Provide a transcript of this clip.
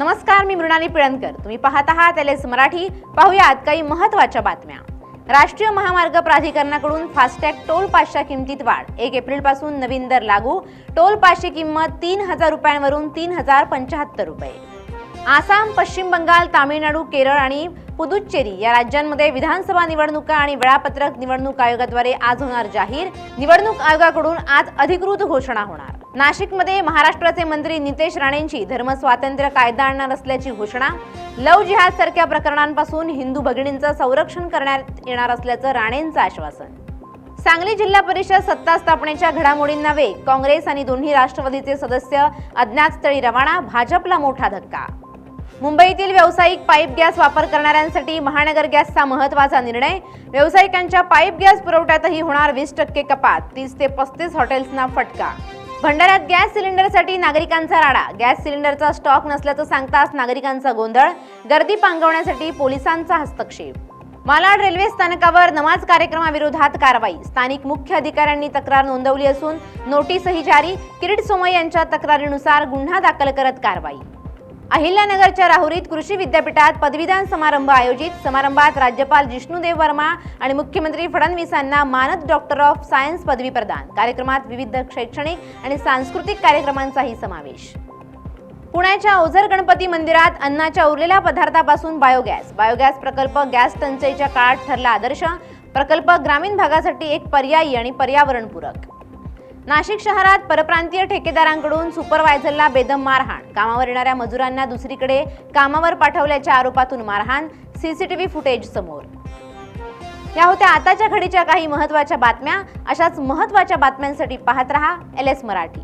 नमस्कार, मी मृणाली पिळणकर. तुम्ही पाहत आहात LS मराठी. पाहुयात काही महत्त्वाच्या बातम्या. राष्ट्रीय महामार्ग प्राधिकरणाकडून फास्टॅग टोल पासच्या किमतीत वाढ. 1 एप्रिलपासून नवीन दर लागू. टोल पासची किंमत 3000 रुपयांवरून 3075 रुपये. आसाम, पश्चिम बंगाल, तामिळनाडू, केरळ आणि पुदुच्चेरी या राज्यांमध्ये विधानसभा निवडणुका आणि वेळापत्रक निवडणूक आयोगाद्वारे आज होणार जाहीर. निवडणूक आयोगाकडून आज अधिकृत घोषणा होणार. नाशिकमध्ये महाराष्ट्राचे मंत्री नितेश राणेंची धर्मस्वातंत्र्य कायदा आणणार असल्याची घोषणा. लव जिहाद सारख्या प्रकरणांपासून हिंदू भगिनींचं संरक्षण करण्यात येणार असल्याचं राणेंचं आश्वासन. सांगली जिल्हा परिषद सत्ता स्थापनेच्या घडामोडींना वेग. काँग्रेस आणि दोन्ही राष्ट्रवादीचे सदस्य अज्ञात स्थळी रवाना. भाजपला मोठा धक्का. मुंबईतील व्यावसायिक पाईप गॅस वापर करणाऱ्यांसाठी महानगर गॅसचा महत्त्वाचा निर्णय. व्यावसायिकांच्या पाईप गॅस पुरवठ्यातही होणार 20% कपात. 30 ते 35 हॉटेल्सना फटका. भंडाऱ्यात गॅस सिलेंडरसाठी नागरिकांचा राडा. गॅस सिलेंडरचा स्टॉक नसल्याचं सांगताच नागरिकांचा गोंधळ. गर्दी पांगवण्यासाठी पोलिसांचा हस्तक्षेप. मालाड रेल्वे स्थानकावर नमाज कार्यक्रमाविरोधात कारवाई. स्थानिक मुख्य अधिकाऱ्यांनी तक्रार नोंदवली असून नोटीसही जारी. किरीट सोमय्या यांच्या तक्रारीनुसार गुन्हा दाखल करत कारवाई. अहिल्यानगरच्या राहुरीत कृषी विद्यापीठात पदवीदान समारंभ आयोजित. समारंभात राज्यपाल जिष्णुदेव वर्मा आणि मुख्यमंत्री फडणवीसांना मानद डॉक्टर ऑफ सायन्स पदवी प्रदान. कार्यक्रमात विविध शैक्षणिक आणि सांस्कृतिक कार्यक्रमांचाही समावेश. पुण्याच्या ओझर गणपती मंदिरात अन्नाच्या उरलेल्या पदार्थापासून बायोगॅस. बायोगॅस प्रकल्प गॅस टंचाईच्या काळात ठरला आदर्श. प्रकल्प ग्रामीण भागासाठी एक पर्यायी आणि पर्यावरणपूरक. नाशिक शहरात परप्रांतीय ठेकेदारांकडून सुपरवायझरला बेदम मारहाण. कामावर येणाऱ्या मजुरांना दुसरीकडे कामावर पाठवल्याच्या आरोपातून मारहाण. CCTV फुटेज समोर. या होत्या आताच्या घडीच्या काही महत्त्वाच्या बातम्या. अशाच महत्त्वाच्या बातम्यांसाठी पाहत रहा LS मराठी.